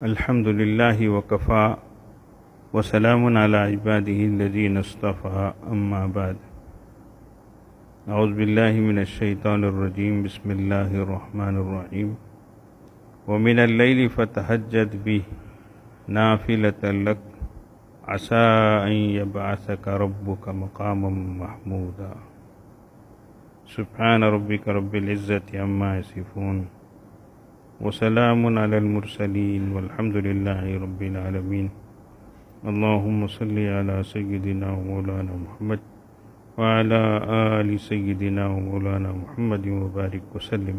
الحمد لله وكفى وسلام على عباده الذين اصطفى أما بعد أعوذ بالله من الشيطان الرجيم بسم الله الرحمن الرحيم ومن الليل فتهجد به نافلة لك عسى أن يبعثك ربك مقاما محمودا سبحان ربك رب العزة عما يصفون وسلام على المرسلين والحمد لله رب العالمين اللهم صل على سيدنا ومولانا محمد وعلى آل سيدنا ومولانا محمد وبارك وسلم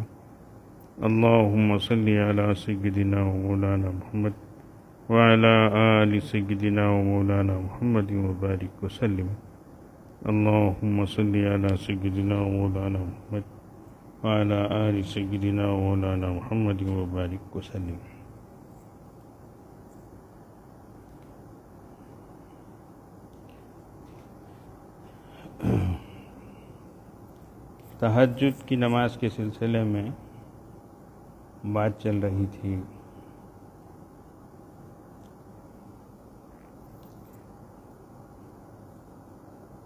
اللهم صل على سيدنا ومولانا محمد وعلى آل سيدنا ومولانا محمد وبارك وسلم اللهم صل على سيدنا ومولانا محمد وعلى آل سيدنا ومولانا محمد وبارك وسلم. تہجد کی نماز کے سلسلے میں بات چل رہی تھی.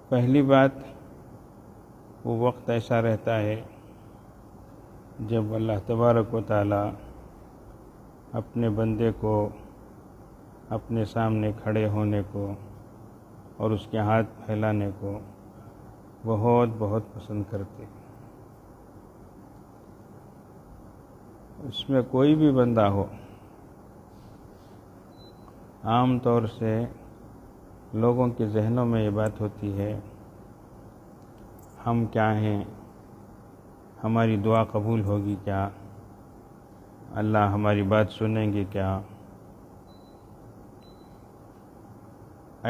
پہلی بات، وہ وقت ایسا رہتا ہے جب اللہ تبارک و تعالی اپنے بندے کو اپنے سامنے کھڑے ہونے کو اور اس کے ہاتھ پھیلانے کو بہت بہت پسند کرتے. اس میں کوئی بھی بندہ ہو، عام طور سے لوگوں کے ذہنوں میں یہ بات ہوتی ہے، ہم کیا ہیں، ہماری دعا قبول ہوگی کیا، اللہ ہماری بات سنیں گے کیا.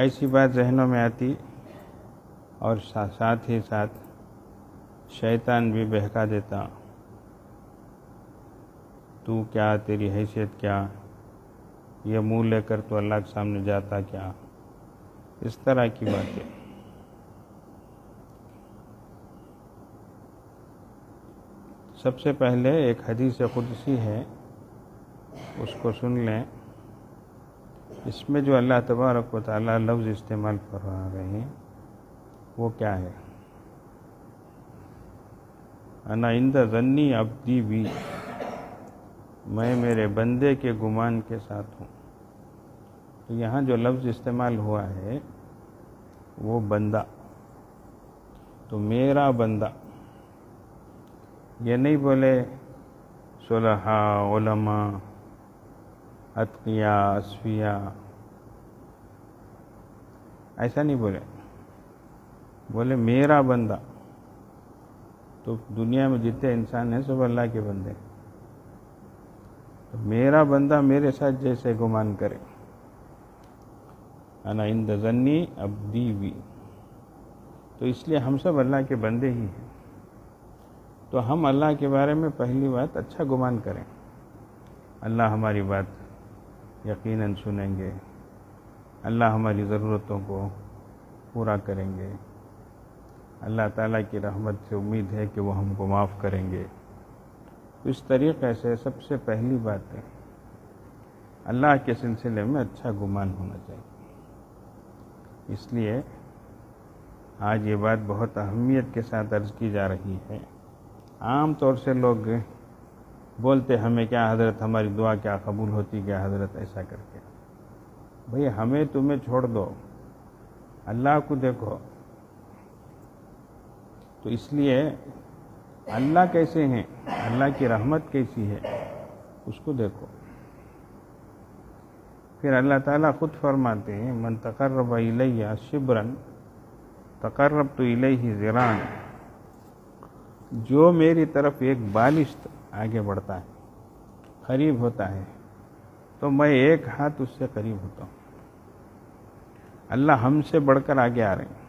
ایسی بات ذہنوں میں آتی اور ساتھ ہی ساتھ شیطان بھی بہکا دیتا، تو کیا، تیری حیثیت کیا، یہ منہ لے کر تو اللہ کے سامنے جاتا کیا، اس طرح کی باتیں. سب سے پہلے ایک حدیث قدسی ہے، اس کو سن لیں. اس میں جو اللہ تبارک و تعالی لفظ استعمال کر رہے ہیں وہ کیا ہے؟ انا عند ظنی عبدی بی، میں میرے بندے کے گمان کے ساتھ ہوں. تو یہاں جو لفظ استعمال ہوا ہے وہ بندہ، تو میرا بندہ، یہ نہیں بولے صلحاء، علماء، اتقیاء، اصفیاء، ایسا نہیں بولے میرا بندہ. تو دنیا میں جتنے انسان ہیں سب اللہ کے بندے. تو میرا بندہ میرے ساتھ جیسے گمان کرے، انا عند ظنی عبدی بی، تو اس لیے ہم سب اللہ کے بندے ہی ہیں. تو ہم اللہ کے بارے میں پہلی بات اچھا گمان کریں، اللہ ہماری بات یقیناً سنیں گے، اللہ ہماری ضرورتوں کو پورا کریں گے، اللہ تعالیٰ کی رحمت سے امید ہے کہ وہ ہم کو معاف کریں گے. تو اس طریقے سے سب سے پہلی بات ہے اللہ کے سلسلے میں اچھا گمان ہونا چاہیے. اس لیے آج یہ بات بہت اہمیت کے ساتھ عرض کی جا رہی ہے. عام طور سے لوگ بولتے ہمیں کیا حضرت، ہماری دعا کیا قبول ہوتی کیا حضرت، ایسا کر کے. بھئی ہمیں تمہیں چھوڑ دو، اللہ کو دیکھو. تو اس لیے اللہ کیسے ہیں، اللہ کی رحمت کیسی ہے، اس کو دیکھو. پھر اللہ تعالیٰ خود فرماتے ہیں من تقرب الیہ شبرا تقربت الیہ ذراعا، جو میری طرف ایک بالشت آگے بڑھتا ہے، قریب ہوتا ہے، تو میں ایک ہاتھ اس سے قریب ہوتا ہوں. اللہ ہم سے بڑھ کر آگے آ رہے ہیں.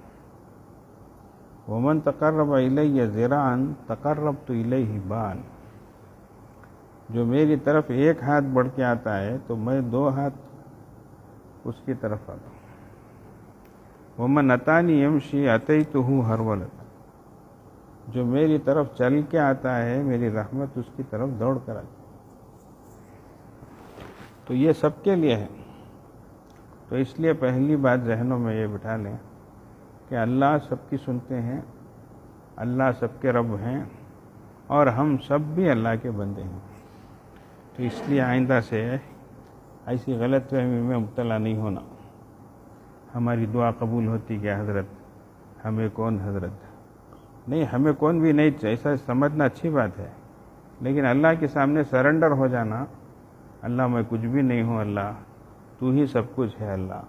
ومن تقرب الیہ ذراعا تقربت الیہ باعا، جو میری طرف ایک ہاتھ بڑھ کے آتا ہے تو میں 2 ہاتھ اس کی طرف آتا ہوں. ومن اتانی یمشی اتیتہ ہرولۃ، جو میری طرف چل کے آتا ہے میری رحمت اس کی طرف دوڑ کر آتی. تو یہ سب کے لیے ہے. تو اس لیے پہلی بات ذہنوں میں یہ بٹھا لیں کہ اللہ سب کی سنتے ہیں، اللہ سب کے رب ہیں، اور ہم سب بھی اللہ کے بندے ہیں. تو اس لیے آئندہ سے ایسی غلط فہمی میں مبتلا نہیں ہونا. ہماری دعا قبول ہوتی کہ حضرت ہمیں کون، حضرت نہیں، ہمیں کون بھی نہیں، ایسا سمجھنا اچھی بات ہے، لیکن اللہ کے سامنے سرنڈر ہو جانا، اللہ میں کچھ بھی نہیں ہوں، اللہ تو ہی سب کچھ ہے، اللہ،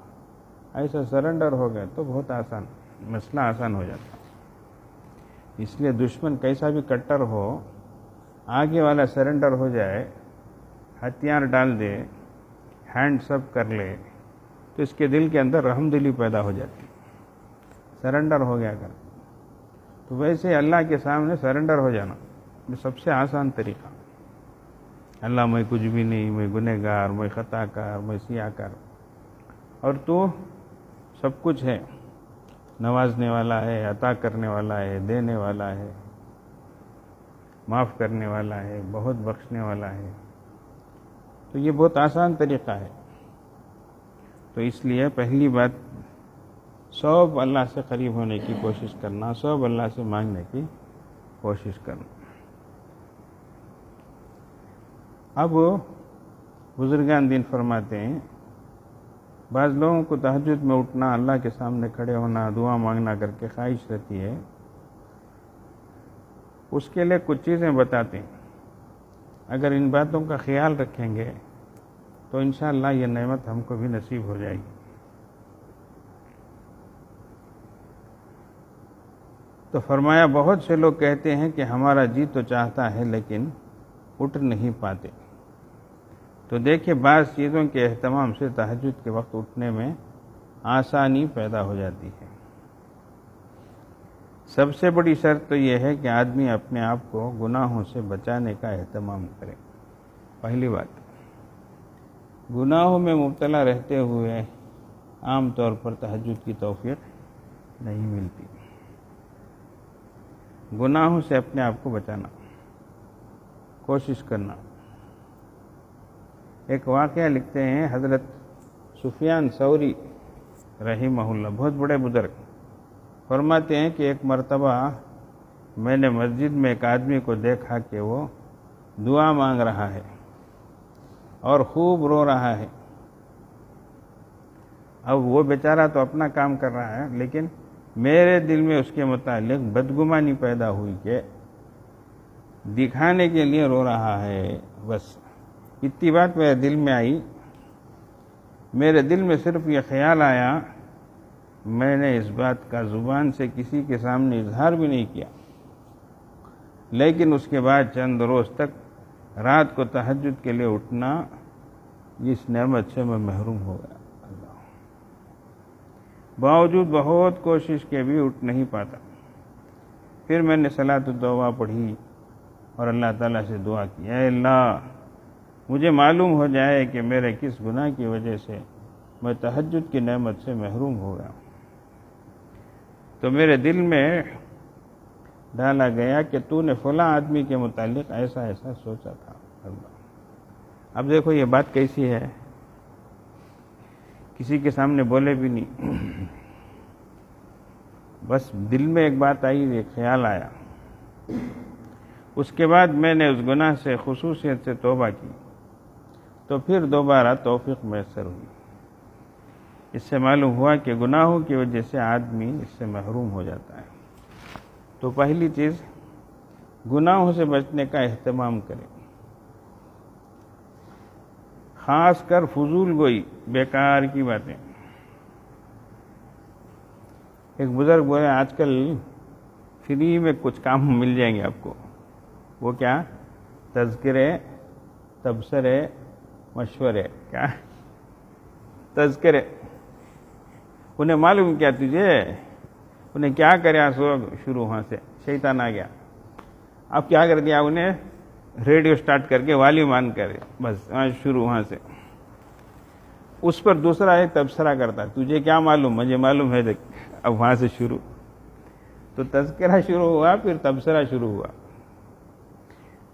ایسا سرنڈر ہو گیا تو بہت آسان، مسئلہ آسان ہو جاتا. اس لیے دشمن کیسا بھی کٹر ہو، آگے والا سرنڈر ہو جائے، ہتھیار ڈال دے، ہینڈ سب کر لے، تو اس کے دل کے اندر رحم دلی پیدا ہو جاتی، سرنڈر ہو گیا کر. تو ویسے اللہ کے سامنے سرنڈر ہو جانا یہ سب سے آسان طریقہ. اللہ میں کچھ بھی نہیں، میں گنہگار، میں خطا کار، میں سیاہ کار، اور تو سب کچھ ہے، نوازنے والا ہے، عطا کرنے والا ہے، دینے والا ہے، معاف کرنے والا ہے، بہت بخشنے والا ہے. تو یہ بہت آسان طریقہ ہے. تو اس لیے پہلی بات سب اللہ سے قریب ہونے کی کوشش کرنا، سب اللہ سے مانگنے کی کوشش کرنا. اب بزرگان دین فرماتے ہیں بعض لوگوں کو تہجد میں اٹھنا، اللہ کے سامنے کھڑے ہونا، دعا مانگنا کر کے خواہش رہتی ہے. اس کے لیے کچھ چیزیں بتاتے ہیں. اگر ان باتوں کا خیال رکھیں گے تو انشاءاللہ یہ نعمت ہم کو بھی نصیب ہو جائے گی. تو فرمایا بہت سے لوگ کہتے ہیں کہ ہمارا جی تو چاہتا ہے لیکن اٹھ نہیں پاتے. تو دیکھیں بعض چیزوں کے اہتمام سے تہجد کے وقت اٹھنے میں آسانی پیدا ہو جاتی ہے. سب سے بڑی شرط تو یہ ہے کہ آدمی اپنے آپ کو گناہوں سے بچانے کا اہتمام کرے. پہلی بات، گناہوں میں مبتلا رہتے ہوئے عام طور پر تہجد کی توفیق نہیں ملتی. گناہوں سے اپنے آپ کو بچانا، کوشش کرنا. ایک واقعہ لکھتے ہیں حضرت سفیان ثوری رحمہ اللہ، بہت بڑے بزرگ، فرماتے ہیں کہ ایک مرتبہ میں نے مسجد میں ایک آدمی کو دیکھا کہ وہ دعا مانگ رہا ہے اور خوب رو رہا ہے. اب وہ بیچارہ تو اپنا کام کر رہا ہے، لیکن میرے دل میں اس کے متعلق بدگمانی پیدا ہوئی کہ دکھانے کے لیے رو رہا ہے. بس اتنی بات میرے دل میں آئی. میرے دل میں صرف یہ خیال آیا، میں نے اس بات کا زبان سے کسی کے سامنے اظہار بھی نہیں کیا، لیکن اس کے بعد چند روز تک رات کو تہجد کے لیے اٹھنا، اس نعمت سے میں محروم ہو گیا. باوجود بہت کوشش کے بھی اٹھ نہیں پاتا. پھر میں نے صلاۃ التوبہ پڑھی اور اللہ تعالیٰ سے دعا کی، اے اللہ مجھے معلوم ہو جائے کہ میرے کس گناہ کی وجہ سے میں تہجد کی نعمت سے محروم ہو گیا. تو میرے دل میں ڈالا گیا کہ تو نے فلاں آدمی کے متعلق ایسا ایسا سوچا تھا. اب دیکھو یہ بات کیسی ہے، کسی کے سامنے بولے بھی نہیں، بس دل میں ایک بات آئی، ایک خیال آیا. اس کے بعد میں نے اس گناہ سے خصوصیت سے توبہ کی تو پھر دوبارہ توفیق میسر ہوئی. اس سے معلوم ہوا کہ گناہوں کی وجہ سے آدمی اس سے محروم ہو جاتا ہے. تو پہلی چیز، گناہوں سے بچنے کا اہتمام کریں، خاص کر فضول گوئی، بیکار کی باتیں. ایک بزرگ بولے آج کل فری میں کچھ کام مل جائیں گے آپ کو. وہ کیا؟ تذکرے، تبصرے، مشورے. کیا تذکرے؟ انہیں معلوم کیا تجھے، انہیں کیا کریا سو شروع وہاں سے شیطان آ گیا. اب کیا کر دیا انہیں؟ ریڈیو سٹارٹ کر کے والیوم آن کرے، بس شروع وہاں سے. اس پر دوسرا ایک تبصرہ کرتا، تجھے کیا معلوم، مجھے معلوم ہے. دیکھ اب وہاں سے شروع. تو تذکرہ شروع ہوا، پھر تبصرہ شروع ہوا،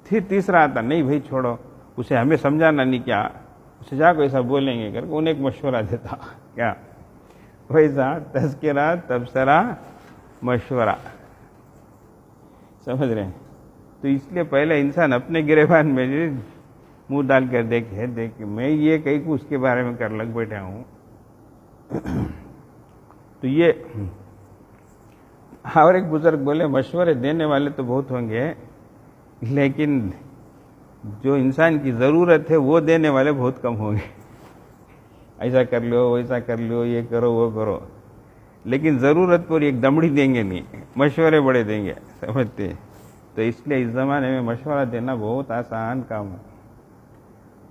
پھر تیسرا آتا، نہیں بھائی چھوڑو اسے، ہمیں سمجھانا نہیں کیا، شجاع کو ایسا بولیں گے کر کے انہیں ایک مشورہ دیتا کیا ویسا تذکرہ تبصرہ مشورہ، سمجھ رہے ہیں؟ تو اس لیے پہلے انسان اپنے گریبان میں منہ ڈال کر دیکھے میں یہ کہیں کو اس کے بارے میں کر لگ بیٹھا ہوں. تو یہ اور ایک بزرگ بولے مشورے دینے والے تو بہت ہوں گے لیکن جو انسان کی ضرورت ہے وہ دینے والے بہت کم ہوں گے. ایسا کر لو ویسا کر لو یہ کرو وہ کرو، لیکن ضرورت پر ایک دمڑی دیں گے نہیں، مشورے بڑے دیں گے، سمجھتے ہیں؟ تو اس لیے اس زمانے میں مشورہ دینا بہت آسان کام ہے.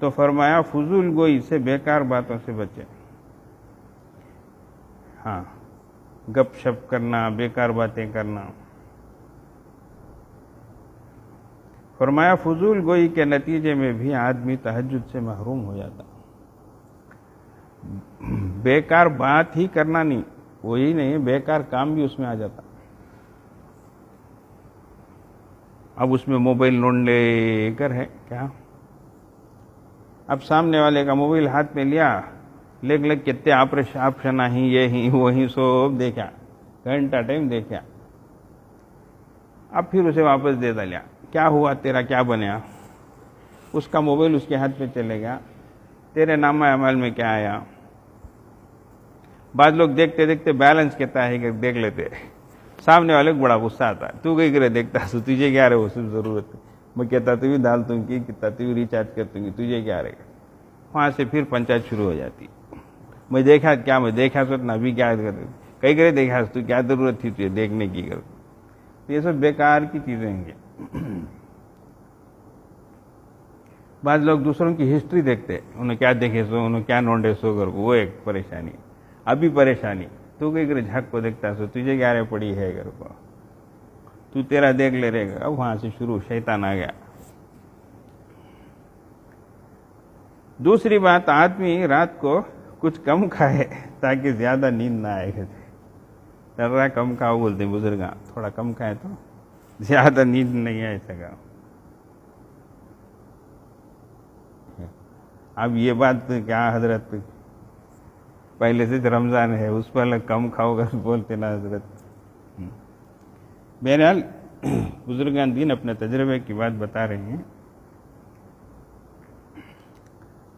تو فرمایا فضول گوئی سے، بیکار باتوں سے بچے. ہاں، گپ شپ کرنا، بیکار باتیں کرنا. فرمایا فضول گوئی کے نتیجے میں بھی آدمی تہجد سے محروم ہو جاتا. بیکار بات ہی کرنا نہیں، وہی نہیں، بیکار کام بھی اس میں آ جاتا. اب اس میں موبائل ڈھونڈے کر ہے کیا، اب سامنے والے کا موبائل ہاتھ میں لیا، لگ کتنے آپشن ہیں، یہ ہی وہی سب دیکھا، گھنٹہ ٹائم دیکھا. اب پھر اسے واپس دے دیا، کیا ہوا تیرا، کیا بنیا؟ اس کا موبائل اس کے ہاتھ میں چلے گا، تیرے نامہ اعمال میں کیا آیا؟ بعض لوگ دیکھتے دیکھتے بیلنس کہتا ہے کہ دیکھ لیتے، سامنے والے کو بڑا غصہ آتا ہے، تو کہیں کرے دیکھتا سو تجھے کیا رہے، وہ صرف ضرورت ہے. میں کہتا تو بھی ڈال دوں گی، کتنا تو بھی ریچارج کر دوں گی، تجھے کیا رہے گا؟ وہاں سے پھر پنچایت شروع ہو جاتی. میں دیکھا سو نا، ابھی کیا کئی کرے دیکھا تو کیا ضرورت تھی تجھے دیکھنے کی؟ کر یہ سب بیکار کی چیزیں ہیں. بعض لوگ دوسروں کی ہسٹری دیکھتے، انہیں کیا دیکھے سو، انہیں کیا نونڈے سو کر، وہ ایک پریشانی. ابھی پریشانی تو کہیں کرے جھک کو دیکھتا سو تجھے کیا رہے پڑی ہے گھر کو، تو تیرا دیکھ لے رہے گا. اب وہاں سے شروع، شیطان آ گیا. دوسری بات، آدمی رات کو کچھ کم کھائے تاکہ زیادہ نیند نہ آئے. ذرا کم کھاؤ بولتے بزرگاں، تھوڑا کم کھائے تو زیادہ نیند نہیں آئے سکا. اب یہ بات کیا حضرت، پہلے سے رمضان ہے اس پر کم کھاؤ گا بولتے نا حضرت. بہرحال بزرگان دین اپنے تجربے کی بات بتا رہے ہیں.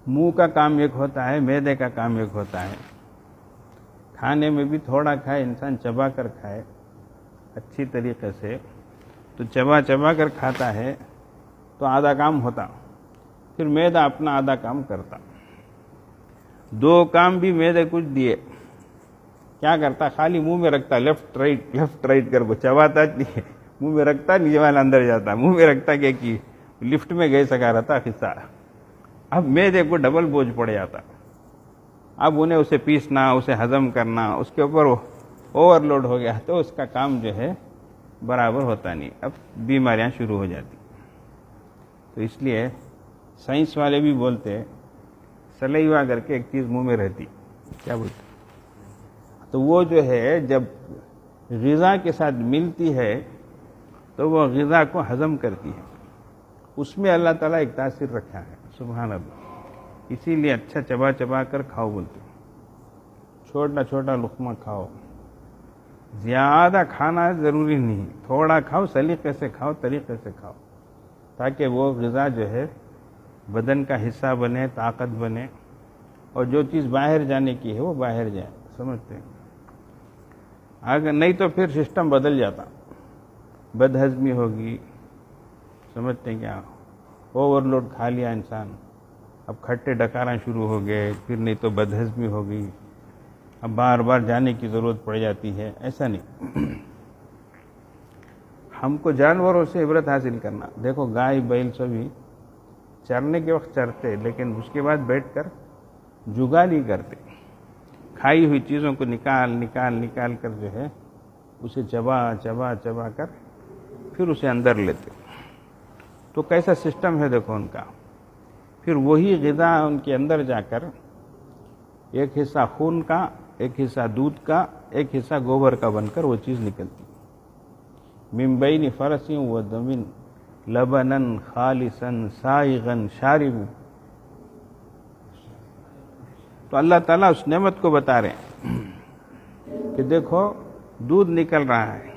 منہ کا کام ایک ہوتا ہے، معدے کا کام ایک ہوتا ہے. کھانے میں بھی تھوڑا کھائے، انسان چبا کر کھائے اچھی طریقے سے، تو چبا کر کھاتا ہے تو آدھا کام ہوتا، پھر معدہ اپنا آدھا کام کرتا. دو کام بھی معدے کچھ دیے، کیا کرتا؟ خالی منہ میں رکھتا، لیفٹ رائٹ کر کو چباتا نہیں، منہ میں رکھتا، نیچے والا اندر جاتا، منہ میں رکھتا کہ لفٹ میں گئے سکا رہتا حصہ. اب معدے کو ڈبل بوجھ پڑ جاتا. اب انہیں اسے پیسنا، اسے ہضم کرنا، اس کے اوپر اوور لوڈ ہو گیا تو اس کا کام جو ہے برابر ہوتا نہیں. اب بیماریاں شروع ہو جاتی. تو اس لیے سائنس والے بھی بولتے سلیوا کر کے ایک چیز منہ میں رہتی، کیا بولتے، تو وہ جو ہے جب غذا کے ساتھ ملتی ہے تو وہ غذا کو ہضم کرتی ہے. اس میں اللہ تعالیٰ ایک تاثیر رکھا ہے، سبحان اللہ. اسی لیے اچھا چبا کر کھاؤ بولتے، چھوٹا لقمہ کھاؤ. زیادہ کھانا ضروری نہیں، تھوڑا کھاؤ، سلیقے سے کھاؤ، طریقے سے کھاؤ، تاکہ وہ غذا جو ہے بدن کا حصہ بنے، طاقت بنے، اور جو چیز باہر جانے کی ہے وہ باہر جائے. سمجھتے ہیں؟ اگر نہیں تو پھر سسٹم بدل جاتا، بد ہضمی ہوگی. سمجھتے ہیں کیا؟ اوور لوڈ کھا لیا انسان، اب کھٹے ڈکارا شروع ہو گئے، پھر نہیں تو بد ہضمی ہو گئی، اب بار بار جانے کی ضرورت پڑ جاتی ہے. ایسا نہیں. ہم کو جانوروں سے عبرت حاصل کرنا. دیکھو گائے بیل سبھی چرنے کے وقت چرتے، لیکن اس کے بعد بیٹھ کر جگا نہیں کرتے. کھائی ہوئی چیزوں کو نکال کر جو ہے اسے چبا کر پھر اسے اندر لیتے. تو کیسا سسٹم ہے دیکھو ان کا. پھر وہی غذا ان کے اندر جا کر ایک حصہ خون کا، ایک حصہ دودھ کا، ایک حصہ گوبر کا بن کر وہ چیز نکلتی. من بین فرس و دم لبنا خالصا سائغا شارب. تو اللہ تعالیٰ اس نعمت کو بتا رہے ہیں کہ دیکھو دودھ نکل رہا ہے،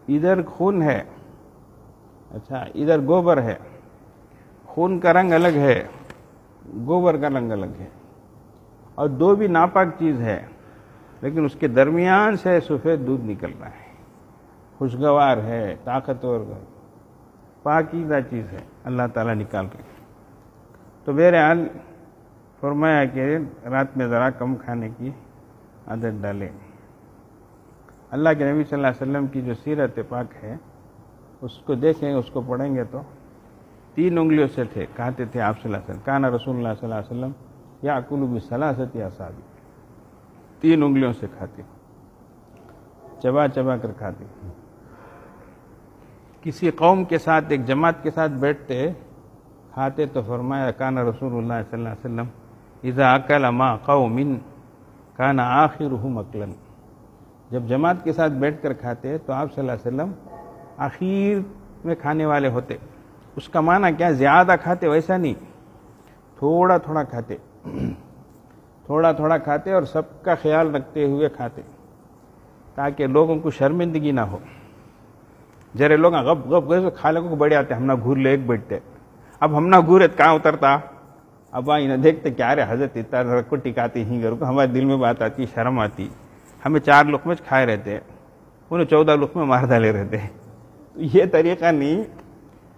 ادھر خون ہے، اچھا ادھر گوبر ہے، خون کا رنگ الگ ہے، گوبر کا رنگ الگ ہے، اور دو بھی ناپاک چیز ہے، لیکن اس کے درمیان سے سفید دودھ نکل رہا ہے، خوشگوار ہے، طاقتور ہے، پاکیزہ چیز ہے، اللہ تعالیٰ نکال رہے ہیں۔ تو بہرحال فرمایا کہ رات میں ذرا کم کھانے کی عادت ڈالیں۔ اللہ کے نبی صلی اللہ علیہ وسلم کی جو سیرت پاک ہے اس کو دیکھیں، اس کو پڑھیں گے تو 3 انگلیوں سے تھے کھاتے تھے آپ صلی اللہ علیہ وسلم، کانا رسول اللہ صلی اللہ علیہ وسلم یأکل بثلاثۃ اصابع، 3 انگلیوں سے کھاتے، چبا چبا کر کھاتے۔ کسی قوم کے ساتھ ایک جماعت کے ساتھ بیٹھتے کھاتے تو فرمایا کانا رسول اللہ صلی اللہ علیہ وسلم اذا اکل مع قوم کان آخرهم اکلا، جب جماعت کے ساتھ بیٹھ کر کھاتے تو آپ صلی اللہ علیہ وسلم آخر میں کھانے والے ہوتے۔ اس کا معنی کیا، زیادہ کھاتے ویسا نہیں، تھوڑا تھوڑا کھاتے، تھوڑا تھوڑا کھاتے اور سب کا خیال رکھتے ہوئے کھاتے تاکہ لوگوں کو شرمندگی نہ ہو۔ جرے لوگ غب غب گئے کھا لے کو بڑے آتے، ہم نہ گھور لے ایک بیٹھتے، اب ہم نہ گھورے کہاں اترتا، اب آئی نہ دیکھتے کیا رے حضرت اتنا رکھو ٹکاتے ہی گھر کو، ہمارے دل میں بات آتی، شرم آتی، ہمیں 4 لقمے کھائے رہتے، انہیں 14 لقمے مار ڈالے رہتے، تو یہ طریقہ نہیں۔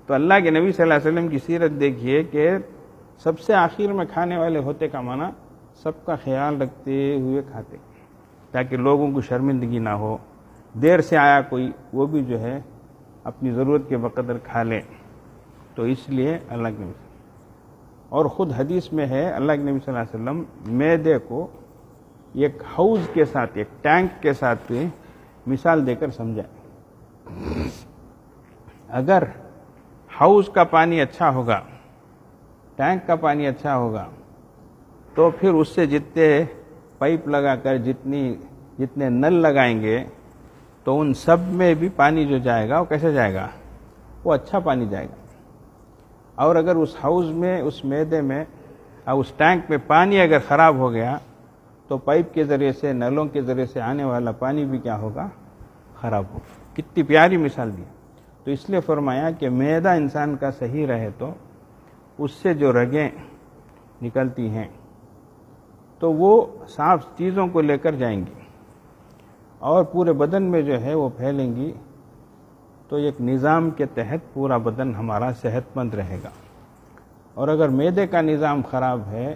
تو اللہ کے نبی صلی اللہ علیہ وسلم کی سیرت دیکھیے کہ سب سے آخر میں کھانے والے ہوتے کا معنی سب کا خیال رکھتے ہوئے کھاتے تاکہ لوگوں کو شرمندگی نہ ہو، دیر سے آیا کوئی وہ بھی جو ہے اپنی ضرورت کے بقدر کھا لے، تو اس لیے اللہ کے نبی، اور خود حدیث میں ہے اللہ کے نبی صلی اللہ علیہ وسلم معدے کو ایک حوض کے ساتھ، ایک ٹینک کے ساتھ مثال دے کر سمجھائے۔ اگر حوض کا پانی اچھا ہوگا، ٹینک کا پانی اچھا ہوگا، تو پھر اس سے جتنے پائپ لگا کر جتنے نل لگائیں گے تو ان سب میں بھی پانی جو جائے گا وہ کیسے جائے گا، وہ اچھا پانی جائے گا۔ اور اگر اس حوض میں، اس معدے میں اور اس ٹینک میں پانی اگر خراب ہو گیا تو پائپ کے ذریعے سے، نلوں کے ذریعے سے آنے والا پانی بھی کیا ہوگا، خراب ہوگا۔ کتنی پیاری مثال دی۔ تو اس لیے فرمایا کہ معدہ انسان کا صحیح رہے تو اس سے جو رگیں نکلتی ہیں تو وہ صاف چیزوں کو لے کر جائیں گی اور پورے بدن میں جو ہے وہ پھیلیں گی، تو ایک نظام کے تحت پورا بدن ہمارا صحت مند رہے گا۔ اور اگر معدے کا نظام خراب ہے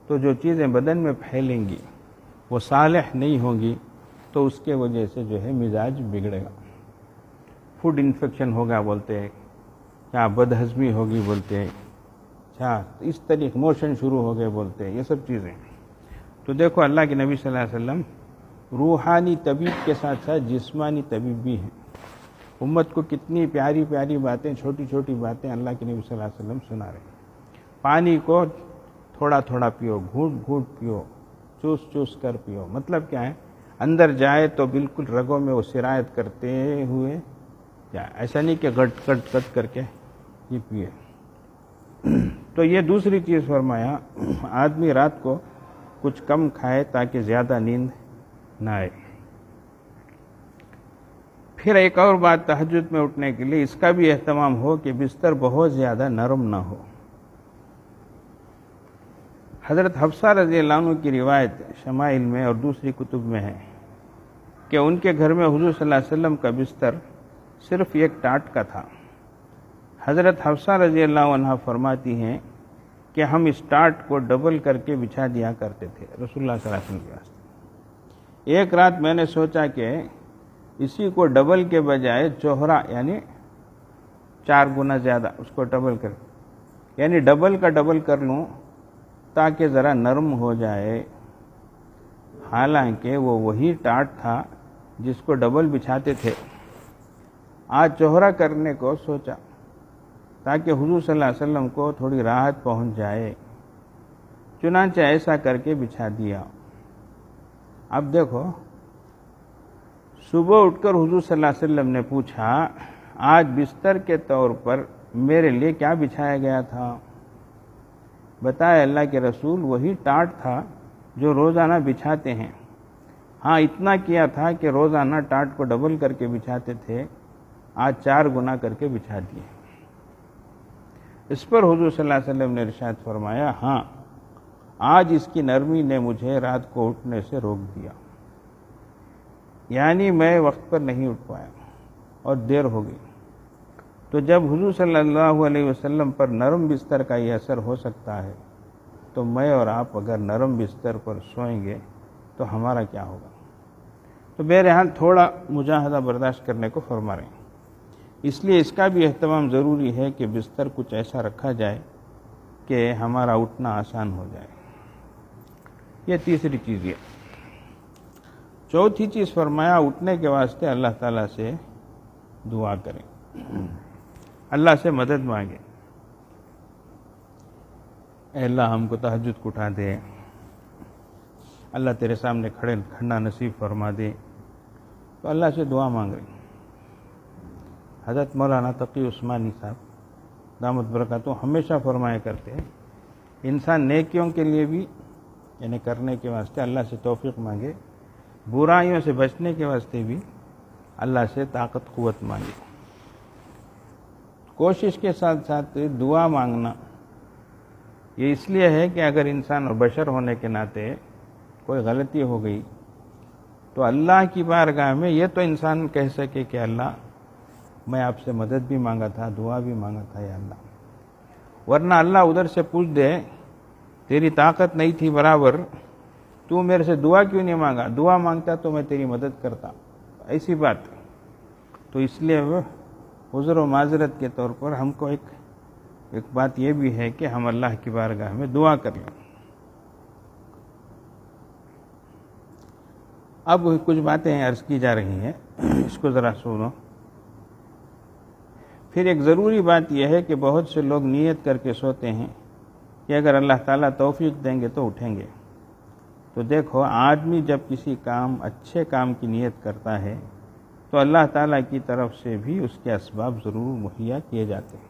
تو جو چیزیں بدن میں پھیلیں گی وہ صالح نہیں ہوں گی، تو اس کے وجہ سے جو ہے مزاج بگڑے گا، فوڈ انفیکشن ہوگا بولتے ہیں، یا بد ہضمی ہوگی بولتے ہیں، اچھا اس طریقے موشن شروع ہو گئے بولتے ہیں، یہ سب چیزیں۔ تو دیکھو اللہ کے نبی صلی اللہ علیہ وسلم روحانی طبیب کے ساتھ ساتھ جسمانی طبیب بھی ہیں۔ امت کو کتنی پیاری پیاری باتیں، چھوٹی چھوٹی باتیں اللہ کے نبی صلی اللہ علیہ وسلم سنا رہے ہیں۔ پانی کو تھوڑا تھوڑا پیو، گھونٹ گھونٹ پیو، چوس چوس کر پیو، مطلب کیا ہے، اندر جائے تو بالکل رگوں میں وہ سرایت کرتے ہوئے جائے، ایسا نہیں کہ گٹ کٹ کٹ کر کے یہ پیے۔ تو یہ دوسری چیز فرمایا، آدمی رات کو کچھ کم کھائے تاکہ زیادہ نیند نہ آئے۔ پھر ایک اور بات تہجد میں اٹھنے کے لیے اس کا بھی اہتمام ہو کہ بستر بہت زیادہ نرم نہ ہو۔ حضرت حفصہ رضی اللہ عنہ کی روایت شمائل میں اور دوسری کتب میں ہے کہ ان کے گھر میں حضور صلی اللہ علیہ وسلم کا بستر صرف ایک ٹاٹ کا تھا۔ حضرت حفصہ رضی اللہ عنہ فرماتی ہیں کہ ہم اس ٹاٹ کو ڈبل کر کے بچھا دیا کرتے تھے رسول اللہ صلی اللہ علیہ وسلم کے واسطے۔ ایک رات میں نے سوچا کہ اسی کو ڈبل کے بجائے چوہرا یعنی 4 گنا زیادہ اس کو ڈبل کر، یعنی ڈبل کا ڈبل کر لوں تاکہ ذرا نرم ہو جائے۔ حالانکہ وہ وہی ٹاٹ تھا جس کو ڈبل بچھاتے تھے۔ آج چوہرا کرنے کو سوچا تاکہ حضور صلی اللہ علیہ وسلم کو تھوڑی راحت پہنچ جائے، چنانچہ ایسا کر کے بچھا دیا۔ اب دیکھو، صبح اٹھ کر حضور صلی اللہ علیہ وسلم نے پوچھا آج بستر کے طور پر میرے لیے کیا بچھایا گیا تھا؟ بتایا اللہ کے رسول وہی ٹاٹ تھا جو روزانہ بچھاتے ہیں. ہاں اتنا کیا تھا کہ روزانہ ٹاٹ کو ڈبل کر کے بچھاتے تھے، آج 4 گنا کر کے بچھا دیے. اس پر حضور صلی اللہ علیہ وسلم نے ارشاد فرمایا، ہاں آج اس کی نرمی نے مجھے رات کو اٹھنے سے روک دیا، یعنی میں وقت پر نہیں اٹھ پایا اور دیر ہو گئی. تو جب حضور صلی اللہ علیہ وسلم پر نرم بستر کا یہ اثر ہو سکتا ہے تو میں اور آپ اگر نرم بستر پر سوئیں گے تو ہمارا کیا ہوگا؟ تو بہرحال تھوڑا مجاہدہ برداشت کرنے کو فرما رہے ہیں. اس لیے اس کا بھی اہتمام ضروری ہے کہ بستر کچھ ایسا رکھا جائے کہ ہمارا اٹھنا آسان ہو جائے. یہ تیسری چیز ہے. چوتھی چیز فرمایا، اٹھنے کے واسطے اللہ تعالیٰ سے دعا کریں، اللہ سے مدد مانگیں. اے اللہ ہم کو تہجد کو اٹھا دے، اللہ تیرے سامنے کھڑنا نصیب فرما دے. تو اللہ سے دعا مانگ رہے ہیں. حضرت مولانا تقی عثمانی صاحب دامت برکاتہ ہمیشہ فرمایا کرتے ہیں، انسان نیکیوں کے لیے بھی یعنی کرنے کے واسطے اللہ سے توفیق مانگے، برائیوں سے بچنے کے واسطے بھی اللہ سے طاقت قوت مانگے. کوشش کے ساتھ ساتھ دعا مانگنا یہ اس لیے ہے کہ اگر انسان اور بشر ہونے کے ناطے کوئی غلطی ہو گئی تو اللہ کی بارگاہ میں یہ تو انسان کہہ سکے کہ اللہ میں آپ سے مدد بھی مانگا تھا، دعا بھی مانگا تھا یا اللہ. ورنہ اللہ ادھر سے پوچھ دے تیری طاقت نہیں تھی برابر، تو میرے سے دعا کیوں نہیں مانگا؟ دعا مانگتا تو میں تیری مدد کرتا. ایسی بات. تو اس لیے عذر و معذرت کے طور پر ہم کو ایک بات یہ بھی ہے کہ ہم اللہ کی بارگاہ میں دعا کر لیں. اب کچھ باتیں عرض کی جا رہی ہیں، اس کو ذرا سنو. پھر ایک ضروری بات یہ ہے کہ بہت سے لوگ نیت کر کے سوتے ہیں کہ اگر اللہ تعالیٰ توفیق دیں گے تو اٹھیں گے. تو دیکھو آدمی جب کسی اچھے کام کی نیت کرتا ہے تو اللہ تعالیٰ کی طرف سے بھی اس کے اسباب ضرور مہیا کیے جاتے ہیں.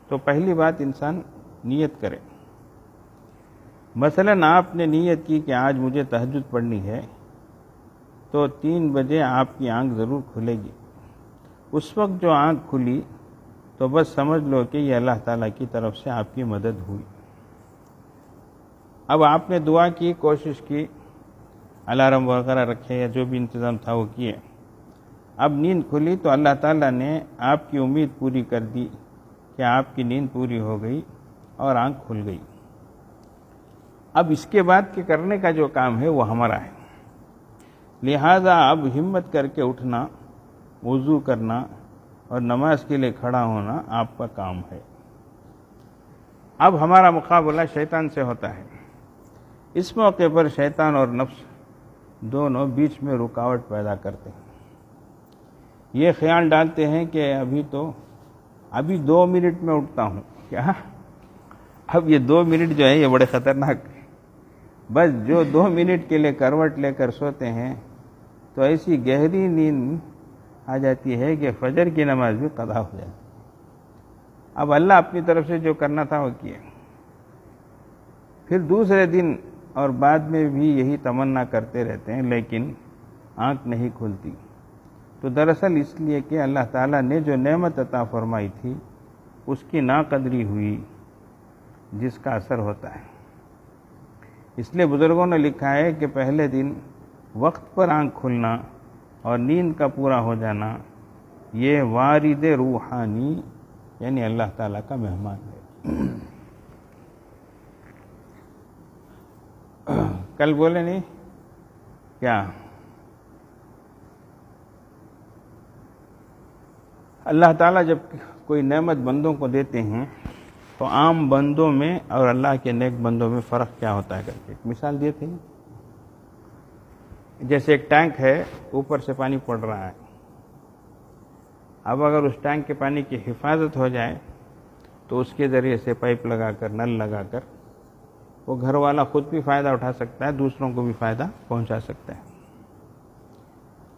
تو پہلی بات انسان نیت کرے. مثلا آپ نے نیت کی کہ آج مجھے تہجد پڑھنی ہے تو 3 بجے آپ کی آنکھ ضرور کھلے گی. اس وقت جو آنکھ کھلی تو بس سمجھ لو کہ یہ اللہ تعالیٰ کی طرف سے آپ کی مدد ہوئی. اب آپ نے دعا کی، کوشش کی، الارم وغیرہ رکھے یا جو بھی انتظام تھا وہ کیے. اب نیند کھلی تو اللہ تعالیٰ نے آپ کی امید پوری کر دی کہ آپ کی نیند پوری ہو گئی اور آنکھ کھل گئی. اب اس کے بعد کے کرنے کا جو کام ہے وہ ہمارا ہے. لہذا اب ہمت کر کے اٹھنا، وضو کرنا اور نماز کے لیے کھڑا ہونا آپ کا کام ہے. اب ہمارا مقابلہ شیطان سے ہوتا ہے. اس موقع پر شیطان اور نفس دونوں بیچ میں رکاوٹ پیدا کرتے ہیں. یہ خیال ڈالتے ہیں کہ ابھی 2 منٹ میں اٹھتا ہوں. کیا اب یہ 2 منٹ جو ہے یہ بڑے خطرناک ہے. بس جو 2 منٹ کے لیے کروٹ لے کر سوتے ہیں تو ایسی گہری نیند آ جاتی ہے کہ فجر کی نماز بھی قضا ہو جاتی. اب اللہ اپنی طرف سے جو کرنا تھا وہ کیا. پھر دوسرے دن اور بعد میں بھی یہی تمنا کرتے رہتے ہیں لیکن آنکھ نہیں کھلتی. تو دراصل اس لیے کہ اللہ تعالیٰ نے جو نعمت عطا فرمائی تھی اس کی ناقدری ہوئی جس کا اثر ہوتا ہے. اس لیے بزرگوں نے لکھا ہے کہ پہلے دن وقت پر آنکھ کھلنا اور نیند کا پورا ہو جانا یہ وارد روحانی یعنی اللہ تعالیٰ کا مہمان ہے. کل بولے نہیں کیا اللہ تعالیٰ جب کوئی نعمت بندوں کو دیتے ہیں تو عام بندوں میں اور اللہ کے نیک بندوں میں فرق کیا ہوتا ہے کر کے ایک مثال دیے تھے. جیسے ایک ٹینک ہے، اوپر سے پانی پڑ رہا ہے. اب اگر اس ٹینک کے پانی کی حفاظت ہو جائے تو اس کے ذریعے سے پائپ لگا کر، نل لگا کر وہ گھر والا خود بھی فائدہ اٹھا سکتا ہے، دوسروں کو بھی فائدہ پہنچا سکتا ہے.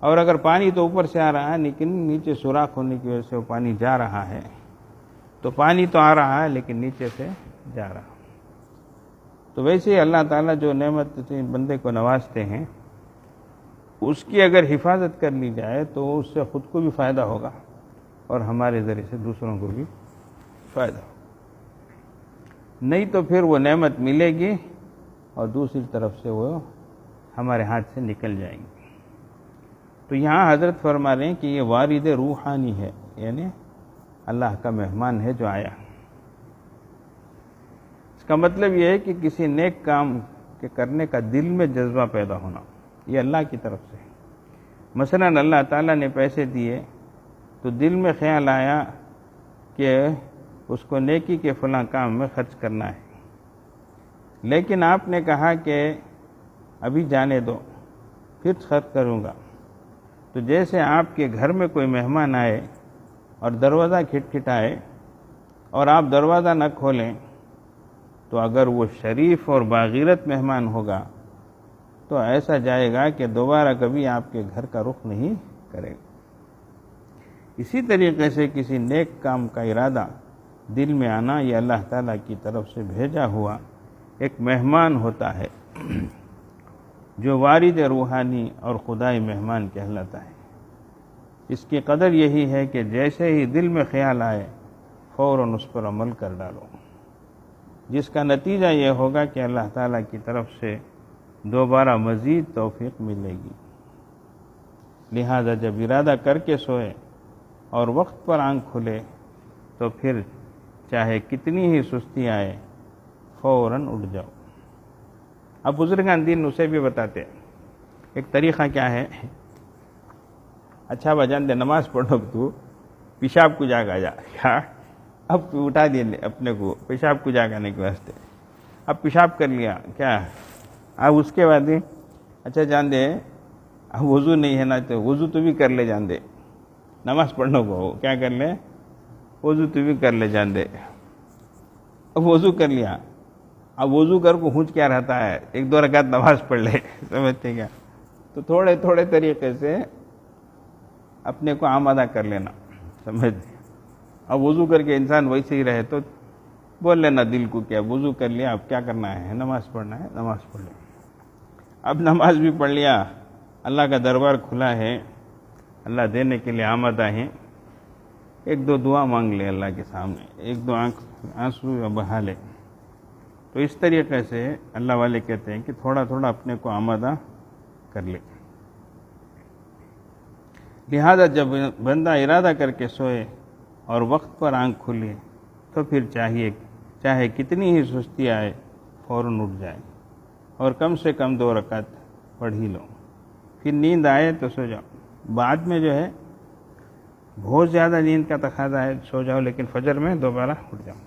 اور اگر پانی تو اوپر سے آ رہا ہے لیکن نیچے سوراخ ہونے کی وجہ سے وہ پانی جا رہا ہے، تو پانی تو آ رہا ہے لیکن نیچے سے جا رہا. تو ویسے ہی اللہ تعالیٰ جو نعمت سے بندے کو نوازتے ہیں اس کی اگر حفاظت کر لی جائے تو اس سے خود کو بھی فائدہ ہوگا اور ہمارے ذریعے سے دوسروں کو بھی فائدہ ہوگا. نہیں تو پھر وہ نعمت ملے گی اور دوسری طرف سے وہ ہمارے ہاتھ سے نکل جائیں گی. تو یہاں حضرت فرما رہے ہیں کہ یہ وارد روحانی ہے، یعنی اللہ کا مہمان ہے جو آیا. اس کا مطلب یہ ہے کہ کسی نیک کام کے کرنے کا دل میں جذبہ پیدا ہونا، یہ اللہ کی طرف سے. مثلا اللہ تعالیٰ نے پیسے دیے تو دل میں خیال آیا کہ اس کو نیکی کے فلاں کام میں خرچ کرنا ہے، لیکن آپ نے کہا کہ ابھی جانے دو پھر خرچ کروں گا. تو جیسے آپ کے گھر میں کوئی مہمان آئے اور دروازہ کھٹکھٹائے اور آپ دروازہ نہ کھولیں تو اگر وہ شریف اور باغیرت مہمان ہوگا تو ایسا جائے گا کہ دوبارہ کبھی آپ کے گھر کا رخ نہیں کرے گا. اسی طریقے سے کسی نیک کام کا ارادہ دل میں آنا یہ اللہ تعالیٰ کی طرف سے بھیجا ہوا ایک مہمان ہوتا ہے جو وارد روحانی اور خدائی مہمان کہلاتا ہے. اس کی قدر یہی ہے کہ جیسے ہی دل میں خیال آئے فوراً اس پر عمل کر ڈالو، جس کا نتیجہ یہ ہوگا کہ اللہ تعالیٰ کی طرف سے دوبارہ مزید توفیق ملے گی. لہذا جب ارادہ کر کے سوئے اور وقت پر آنکھ کھلے تو پھر چاہے کتنی ہی سستی آئے فوراً اٹھ جاؤ. اب بزرگان دین اسے بھی بتاتے ایک طریقہ کیا ہے. اچھا بجان دے نماز پڑھو تو پیشاب کو جاگا جا، اب اٹھا دیا اپنے کو پیشاب کو جاگانے کے واسطے. اب پیشاب کر لیا کیا، اب اس کے بعد اچھا جان دے اب وضو نہیں ہے نا تو وضو تو بھی کر لے جان دے، نماز پڑھنے کو کیا کر لے وضو تو بھی کر لے جان دے. اب وضو کر لیا، اب وضو کر کو ہونچ کیا رہتا ہے، ایک دو رکعت نماز پڑھ لے، سمجھتے کیا. تو تھوڑے تھوڑے طریقے سے اپنے کو آمادہ کر لینا، سمجھتے. اب وضو کر کے انسان ویسے ہی رہے تو بول لینا دل کو کیا وضو کر لیا، اب کیا کرنا ہے، نماز پڑھنا ہے، نماز پڑھ لیا. اب نماز بھی پڑھ لیا، اللہ کا دربار کھلا ہے، اللہ دینے کے لیے آمادہ ہیں. ایک دو دعا مانگ لے اللہ کے سامنے، ایک دو آنسو بہا لے. تو اس طریقے سے اللہ والے کہتے ہیں کہ تھوڑا تھوڑا اپنے کو آمادہ کر لے. لہذا جب بندہ ارادہ کر کے سوئے اور وقت پر آنکھ کھلے تو پھر چاہے کتنی ہی سستی آئے فوراً اٹھ جائے اور کم سے کم 2 رکعت پڑھ ہی لو. پھر نیند آئے تو سو جاؤ. بعد میں جو ہے بہت زیادہ نیند کا تقاضا ہے سو جاؤ، لیکن فجر میں دوبارہ اٹھ جاؤ.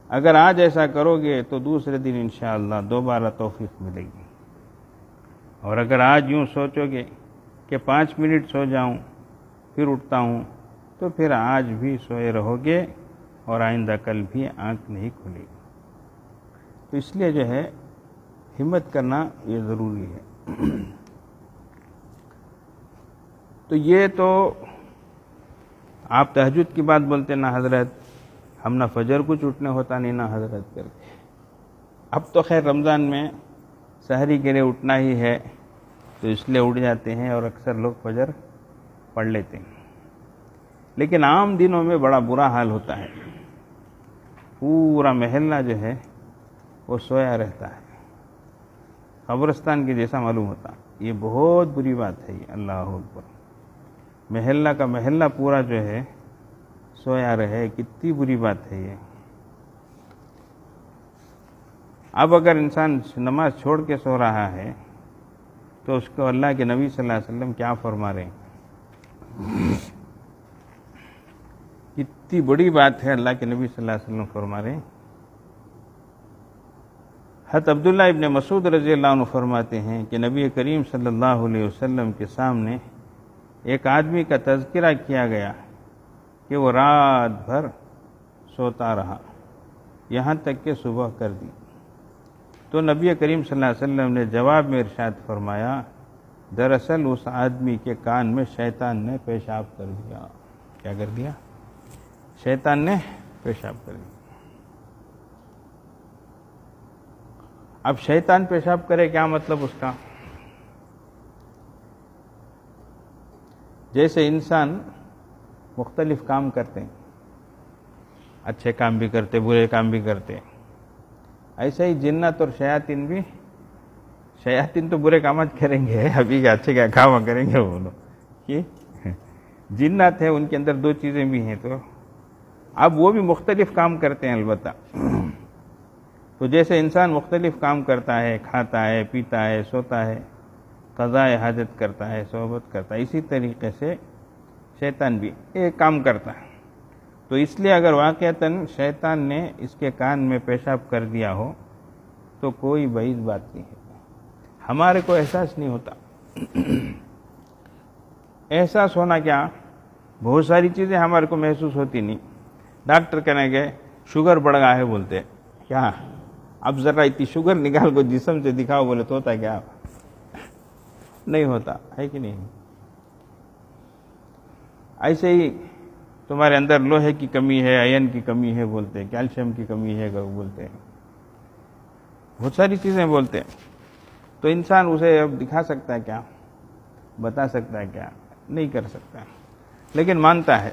اگر آج ایسا کرو گے تو دوسرے دن انشاءاللہ دوبارہ توفیق ملے گی. اور اگر آج یوں سوچو گے کہ 5 منٹ سو جاؤں پھر اٹھتا ہوں تو پھر آج بھی سوئے رہو گے اور آئندہ کل بھی آنکھ نہیں کھلے گی. تو اس لیے جو ہے ہمت کرنا یہ ضروری ہے. تو یہ تو آپ تہجد کی بات بولتے نا حضرت، ہم نہ فجر کو چھوٹنے ہوتا نہیں نہ حضرت کر کے. اب تو خیر رمضان میں سحری کے لیے اٹھنا ہی ہے تو اس لیے اٹھ جاتے ہیں اور اکثر لوگ فجر پڑھ لیتے ہیں. لیکن عام دنوں میں بڑا برا حال ہوتا ہے، پورا محلہ جو ہے وہ سویا رہتا ہے، قبرستان کے جیسا معلوم ہوتا. یہ بہت بری بات ہے. یہ اللہ اکبر، محلہ کا محلہ پورا جو ہے سویا رہے، کتنی بری بات ہے یہ. اب اگر انسان نماز چھوڑ کے سو رہا ہے تو اس کو اللہ کے نبی صلی اللہ علیہ وسلم کیا فرما رہے ہیں. کتنی بڑی بات ہے. اللہ کے نبی صلی اللہ علیہ وسلم فرما رہے ہیں. حضرت عبداللہ ابن مسعود رضی اللہ عنہ فرماتے ہیں کہ نبی کریم صلی اللہ علیہ وسلم کے سامنے ایک آدمی کا تذکرہ کیا گیا کہ وہ رات بھر سوتا رہا یہاں تک کہ صبح کر دی. تو نبی کریم صلی اللہ علیہ وسلم نے جواب میں ارشاد فرمایا، دراصل اس آدمی کے کان میں شیطان نے پیشاب کر دیا. کیا کر دیا؟ شیطان نے پیشاب کر دیا. اب شیطان پیشاب کرے کیا مطلب اس کا؟ جیسے انسان مختلف کام کرتے ہیں، اچھے کام بھی کرتے برے کام بھی کرتے، ایسے ہی جنات اور شیاطین بھی، شیاطین تو برے کامات کریں گے، ابھی کیا اچھے کیا کام کریں گے وہ لوگ، یہ جنات ہیں ان کے اندر دو چیزیں بھی ہیں، تو اب وہ بھی مختلف کام کرتے ہیں البتہ. تو جیسے انسان مختلف کام کرتا ہے، کھاتا ہے، پیتا ہے، سوتا ہے، قضاء حاجت کرتا ہے، صحبت کرتا ہے، اسی طریقے سے شیطان بھی ایک کام کرتا ہے. تو اس لیے اگر واقعتاً شیطان نے اس کے کان میں پیشاب کر دیا ہو تو کوئی بعید بات نہیں ہے، ہمارے کو احساس نہیں ہوتا. احساس ہونا کیا، بہت ساری چیزیں ہمارے کو محسوس ہوتی نہیں. ڈاکٹر کہنے گے شوگر بڑھ گیا ہے، بولتے کیا اب ذرا اتنی شوگر نکال کو جسم سے دکھاؤ، بولے تو ہوتا کیا؟ نہیں ہوتا ہے کہ نہیں؟ ایسے ہی تمہارے اندر لوہے کی کمی ہے، آئرن کی کمی ہے بولتے، کیلشیم کی کمی ہے بولتے، بہت ساری چیزیں بولتے. تو انسان اسے اب دکھا سکتا ہے کیا، بتا سکتا ہے کیا؟ نہیں کر سکتا، لیکن مانتا ہے.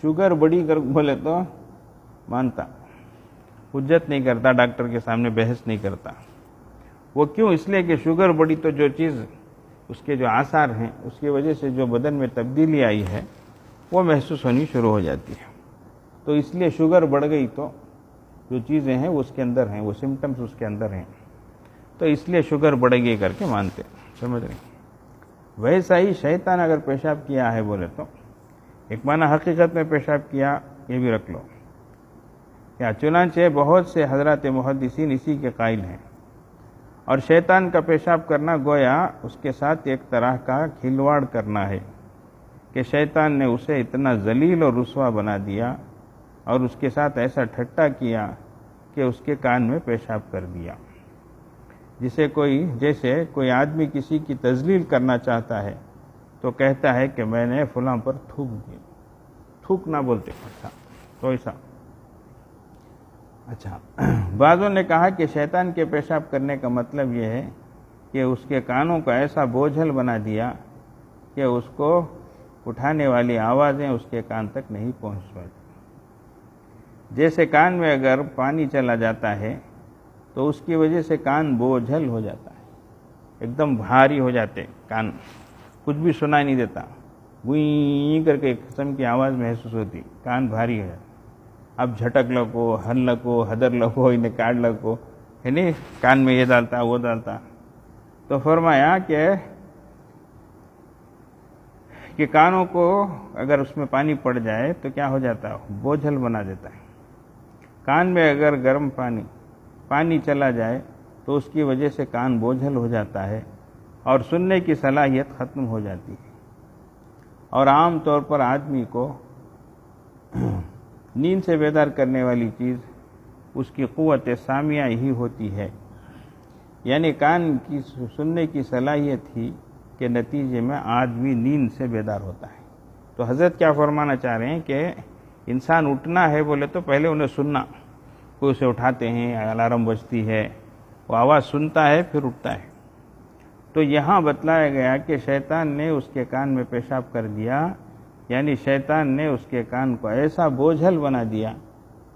شوگر بڑی کر بولے تو مانتا، حجت نہیں کرتا، ڈاکٹر کے سامنے بحث نہیں کرتا. وہ کیوں؟ اس لیے کہ شوگر بڑی تو جو چیز اس کے جو آثار ہیں، اس کی وجہ سے جو بدن میں تبدیلی آئی ہے وہ محسوس ہونی شروع ہو جاتی ہے. تو اس لیے شوگر بڑھ گئی تو جو چیزیں ہیں وہ اس کے اندر ہیں، وہ سمٹمز اس کے اندر ہیں، تو اس لیے شوگر بڑھے گی کر کے مانتے. سمجھ رہے؟ ویسا ہی شیطان اگر پیشاب کیا ہے بولے تو ایک معنی حقیقت میں پیشاب کیا، یہ بھی رکھ لو. کیا چنانچہ بہت سے حضرات محدثین اسی کے قائل ہیں، اور شیطان کا پیشاب کرنا گویا اس کے ساتھ ایک طرح کا کھلواڑ کرنا ہے کہ شیطان نے اسے اتنا ذلیل اور رسوا بنا دیا اور اس کے ساتھ ایسا ٹھٹا کیا کہ اس کے کان میں پیشاب کر دیا. جیسے کوئی آدمی کسی کی تذلیل کرنا چاہتا ہے تو کہتا ہے کہ میں نے فلاں پر تھوک دیا. تھوک نہ بولتے، اچھا تو ایسا. اچھا، بعضوں نے کہا کہ شیطان کے پیشاب کرنے کا مطلب یہ ہے کہ اس کے کانوں کو ایسا بوجھل بنا دیا کہ اس کو اٹھانے والی آوازیں اس کے کان تک نہیں پہنچ پاتی. جیسے کان میں اگر پانی چلا جاتا ہے تو اس کی وجہ سے کان بوجھل ہو جاتا ہے، ایک دم بھاری ہو جاتے کان، کچھ بھی سنائی نہیں دیتا، وہیں کر کے ایک قسم کی آواز محسوس ہوتی، کان بھاری ہو جاتا. اب جھٹک لگو، ہل لگو، حدر لگو، انہیں کاٹ لگو، ہے نہیں، کان میں یہ ڈالتا وہ ڈالتا. تو فرمایا کہ کانوں کو اگر اس میں پانی پڑ جائے تو کیا ہو جاتا ہے، بوجھل بنا دیتا ہے. کان میں اگر گرم پانی چلا جائے تو اس کی وجہ سے کان بوجھل ہو جاتا ہے اور سننے کی صلاحیت ختم ہو جاتی ہے. اور عام طور پر آدمی کو نیند سے بیدار کرنے والی چیز اس کی قوت سامعہ ہی ہوتی ہے، یعنی کان کی سننے کی صلاحیت ہی کے نتیجے میں آدمی نیند سے بیدار ہوتا ہے. تو حضرت کیا فرمانا چاہ رہے ہیں کہ انسان اٹھنا ہے بولے تو پہلے انہیں سننا، کوئی اسے اٹھاتے ہیں، الارم بجتی ہے، وہ آواز سنتا ہے پھر اٹھتا ہے. تو یہاں بتلایا گیا کہ شیطان نے اس کے کان میں پیشاب کر دیا، یعنی شیطان نے اس کے کان کو ایسا بوجھل بنا دیا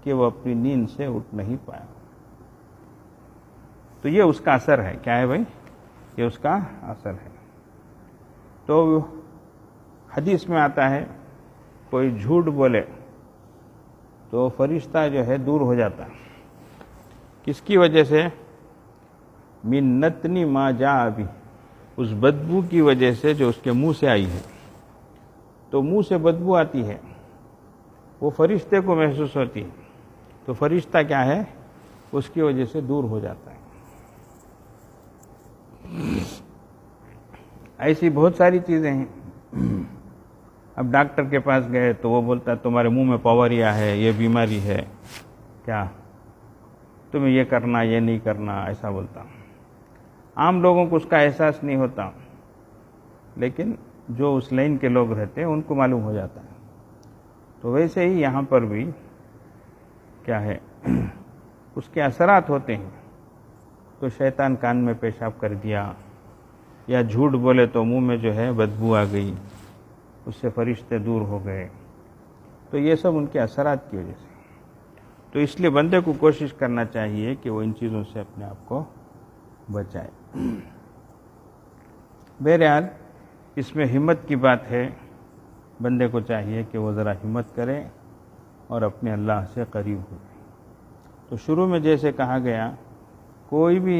کہ وہ اپنی نیند سے اٹھ نہیں پایا. تو یہ اس کا اثر ہے. کیا ہے بھائی؟ یہ اس کا اثر ہے. تو حدیث میں آتا ہے کوئی جھوٹ بولے تو فرشتہ جو ہے دور ہو جاتا ہے. کس کی وجہ سے؟ من نتنی ما جاء بھی، اس بدبو کی وجہ سے جو اس کے منہ سے آئی ہے. تو منہ سے بدبو آتی ہے، وہ فرشتے کو محسوس ہوتی ہے، تو فرشتہ کیا ہے، اس کی وجہ سے دور ہو جاتا ہے. ایسی بہت ساری چیزیں ہیں. اب ڈاکٹر کے پاس گئے تو وہ بولتا ہے تمہارے منہ میں پاوریا ہے، یہ بیماری ہے، کیا تمہیں یہ کرنا یہ نہیں کرنا، ایسا بولتا. عام لوگوں کو اس کا احساس نہیں ہوتا، لیکن جو اس لائن کے لوگ رہتے ہیں ان کو معلوم ہو جاتا ہے. تو ویسے ہی یہاں پر بھی کیا ہے، اس کے اثرات ہوتے ہیں. تو شیطان کان میں پیشاب کر دیا، یا جھوٹ بولے تو منہ میں جو ہے بدبو آ گئی، اس سے فرشتے دور ہو گئے. تو یہ سب ان کے اثرات کی وجہ سے. تو اس لیے بندے کو کوشش کرنا چاہیے کہ وہ ان چیزوں سے اپنے آپ کو بچائے. بہرحال اس میں ہمت کی بات ہے، بندے کو چاہیے کہ وہ ذرا ہمت کرے اور اپنے اللہ سے قریب ہو. تو شروع میں جیسے کہا گیا، کوئی بھی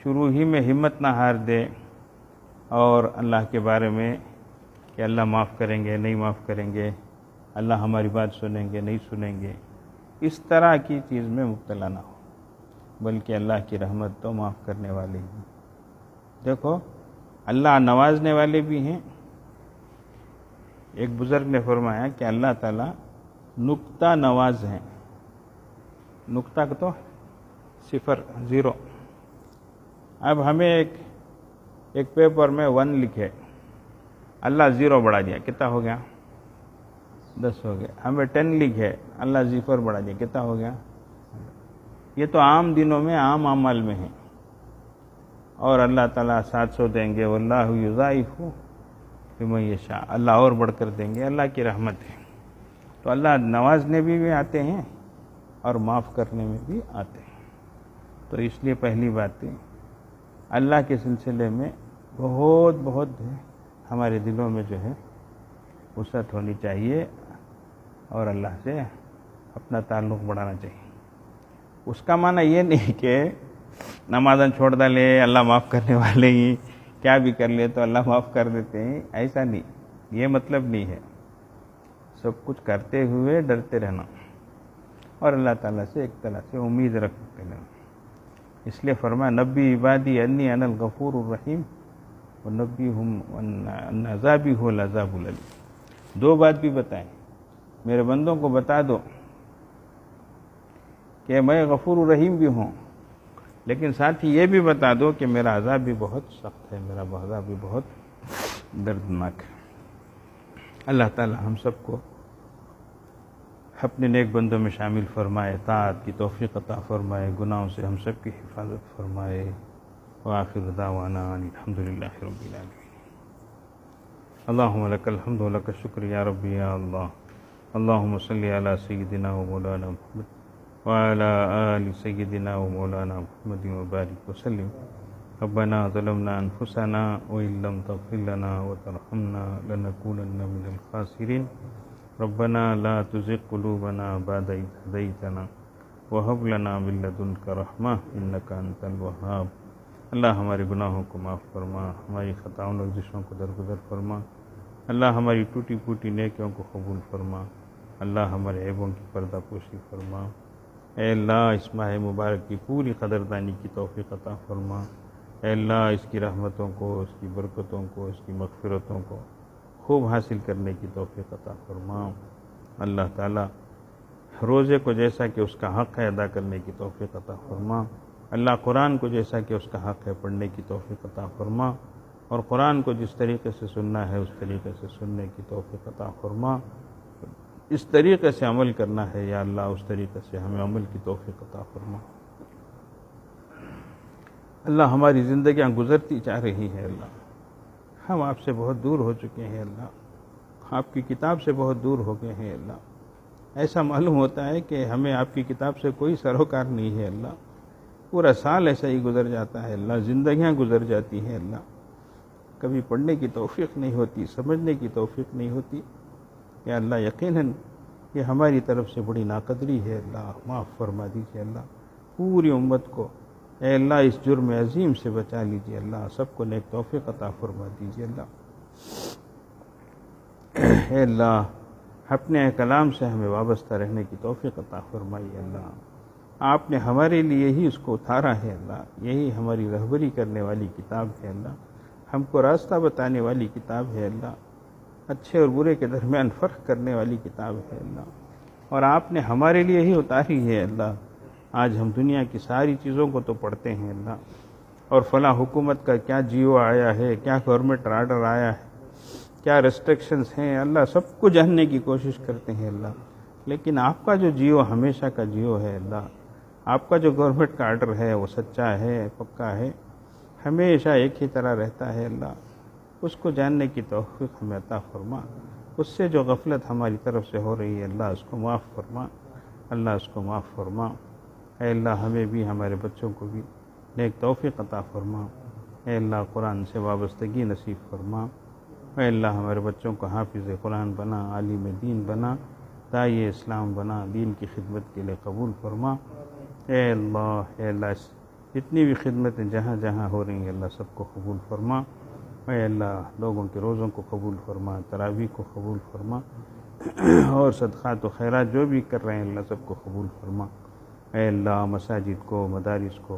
شروع ہی میں ہمت نہ ہار دے اور اللہ کے بارے میں کہ اللہ معاف کریں گے نہیں معاف کریں گے، اللہ ہماری بات سنیں گے نہیں سنیں گے، اس طرح کی چیز میں مبتلا نہ ہو، بلکہ اللہ کی رحمت تو معاف کرنے والے ہی. دیکھو اللہ نوازنے والے بھی ہیں. ایک بزرگ نے فرمایا کہ اللہ تعالیٰ نقطہ نواز ہیں. نقطہ کا تو 0 0. اب ہمیں ایک پیپر میں 1 لکھے، اللہ 0 بڑھا دیا، کتنا ہو گیا؟ 10 ہو گیا. ہمیں 10 لکھے، اللہ 0 بڑھا دیا، کتنا ہو گیا؟ یہ تو عام دنوں میں عام اعمال میں ہے. اور اللہ تعالیٰ 700 دیں گے، واللہ یضاعف لمن یشاء، اللہ اور بڑھ کر دیں گے، اللہ کی رحمت ہے. تو اللہ نوازنے بھی آتے ہیں اور معاف کرنے میں بھی آتے ہیں. تو اس لیے پہلی بات ہے اللہ کے سلسلے میں بہت ہمارے دلوں میں جو ہے وسعت ہونی چاہیے اور اللہ سے اپنا تعلق بڑھانا چاہیے. اس کا معنی یہ نہیں کہ نمازاں چھوڑ ڈالے، اللہ معاف کرنے والے ہی، کیا بھی کر لے تو اللہ معاف کر دیتے ہیں، ایسا نہیں، یہ مطلب نہیں ہے. سب کچھ کرتے ہوئے ڈرتے رہنا اور اللہ تعالیٰ سے ایک طرح سے امید رکھتے رہنا. اس لیے فرمایا نبی عبادی انی انا الغفور الرحیم ونبیہم ان عذابی هو العذاب العلیم. 2 بات بھی بتائیں، میرے بندوں کو بتا دو کہ میں غفور الرحیم بھی ہوں، لیکن ساتھ ہی یہ بھی بتا دو کہ میرا عذاب بھی بہت سخت ہے، میرا عذاب بھی بہت دردناک ہے. اللہ تعالی ہم سب کو اپنے نیک بندوں میں شامل فرمائے، طاعت کی توفیق عطا فرمائے، گناہوں سے ہم سب کی حفاظت فرمائے. وآخر دعوانا الحمدللہ رب العالمین. اللہم لک الحمد و لک الشکر یا ربی یا اللہ. اللہم صلی علی سیدنا و مولانا محمد وعلى آل سيدنا ومولانا محمد وبارك وسلم. ربنا ظلمنا أنفسنا وإن لم تغفر لنا وترحمنا لنكونن من الخاسرين. ربنا لا تزغ قلوبنا بعد إذ هديتنا وهب لنا من لدنك رحمة إنك أنت الوهاب. اللہ ہمارے گناہوں کو معاف فرما، ہماری خطاؤں لغزشوں کو درگزر فرما. اللہ ہماری ٹوٹی پھوٹی نیکیوں کو قبول فرما. اللہ ہمارے عیبوں کی پردہ پوشی فرما. اے اللہ اس ماہ مبارک کی پوری قدردانی کی توفیق عطا فرما. اے اللہ اس کی رحمتوں کو، اس کی برکتوں کو، اس کی مغفرتوں کو خوب حاصل کرنے کی توفیق عطا فرما. اللہ تعالی روزے کو جیسا کہ اس کا حق ہے ادا کرنے کی توفیق عطا فرما. اللہ قرآن کو جیسا کہ اس کا حق ہے پڑھنے کی توفیق عطا فرما، اور قرآن کو جس طریقے سے سننا ہے اس طریقے سے سننے کی توفیق عطا فرما. اس طریقے سے عمل کرنا ہے یا اللہ، اس طریقے سے ہمیں عمل کی توفیق عطا فرما. اللہ ہماری زندگیاں گزرتی جا رہی ہے، اللہ ہم آپ سے بہت دور ہو چکے ہیں، اللہ آپ کی کتاب سے بہت دور ہو گئے ہیں. اللہ ایسا معلوم ہوتا ہے کہ ہمیں آپ کی کتاب سے کوئی سروکار نہیں ہے. اللہ پورا سال ایسا ہی گزر جاتا ہے، اللہ زندگیاں گزر جاتی ہیں، اللہ کبھی پڑھنے کی توفیق نہیں ہوتی، سمجھنے کی توفیق نہیں ہوتی. یا اللہ یقیناً یہ ہماری طرف سے بڑی ناقدری ہے، اللہ معاف فرما دیجیے. اللہ پوری امت کو اے اللہ اس جرم عظیم سے بچا لیجیے. اللہ سب کو نیک توفیق عطا فرما دیجیے. اللہ اے اللہ اپنے کلام سے ہمیں وابستہ رہنے کی توفیق عطا فرمائیے. اللہ آپ نے ہمارے لیے ہی اس کو اتارا ہے. اللہ یہی ہماری رہبری کرنے والی کتاب ہے. اللہ ہم کو راستہ بتانے والی کتاب ہے. اللہ اچھے اور برے کے درمیان فرق کرنے والی کتاب ہے. اللہ اور آپ نے ہمارے لیے ہی اتاری ہے. اللہ آج ہم دنیا کی ساری چیزوں کو تو پڑھتے ہیں اللہ، اور فلاں حکومت کا کیا جیو آیا ہے، کیا گورنمنٹ آرڈر آیا ہے، کیا ریسٹرکشنز ہیں، اللہ سب کو جاننے کی کوشش کرتے ہیں. اللہ لیکن آپ کا جو جیو ہمیشہ کا جیو ہے، اللہ آپ کا جو گورنمنٹ کا آرڈر ہے وہ سچا ہے، پکا ہے، ہمیشہ ایک ہی طرح رہتا ہے اللہ، اس کو جاننے کی توفیق ہمیں عطا فرما۔ اس سے جو غفلت ہماری طرف سے ہو رہی ہے اللہ اس کو معاف فرما، اللہ اس کو معاف فرما۔ اے اللہ ہمیں بھی ہمارے بچوں کو بھی نیک توفیق عطا فرما۔ اے اللہ قرآن سے وابستگی نصیب فرما۔ اے اللہ ہمارے بچوں کو حافظ قرآن بنا، عالم دین بنا، داعی اسلام بنا، دین کی خدمت کے لیے قبول فرما۔ اے اللہ جتنی بھی خدمتیں جہاں جہاں ہو رہی ہیں اللہ سب کو قبول فرما۔ اے اللہ لوگوں کے روزوں کو قبول فرما، تراویح کو قبول فرما، اور صدقات و خیرات جو بھی کر رہے ہیں اللہ سب کو قبول فرما۔ اے اللہ مساجد کو، مدارس کو،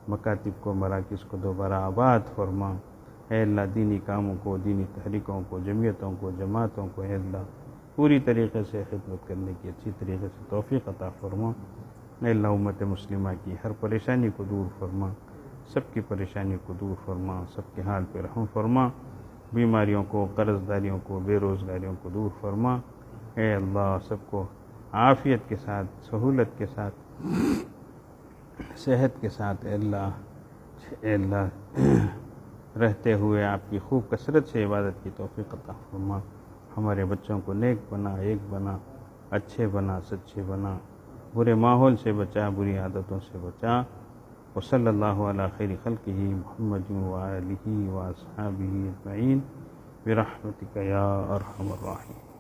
مکاتب کو، مراکز کو دوبارہ آباد فرما۔ اے اللہ دینی کاموں کو، دینی تحریکوں کو، جمعیتوں کو، جماعتوں کو اے اللہ پوری طریقے سے خدمت کرنے کی اچھی طریقے سے توفیق عطا فرما۔ اے اللہ امت مسلمہ کی ہر پریشانی کو دور فرما، سب کی پریشانی کو دور فرما، سب کے حال پہ رحم فرما، بیماریوں کو، قرض داریوں کو، بے روزگاریوں کو دور فرما۔ اے اللہ سب کو عافیت کے ساتھ، سہولت کے ساتھ، صحت کے ساتھ اے اللہ رہتے ہوئے آپ کی خوب کثرت سے عبادت کی توفیق عطا فرما۔ ہمارے بچوں کو نیک بنا، ایک بنا، اچھے بنا، سچے بنا، برے ماحول سے بچا، بری عادتوں سے بچا۔ وصلی اللہ علی خیر خلقہ محمد وآلہ واصحابہ اجمعین برحمتک یا ارحم الراحمین۔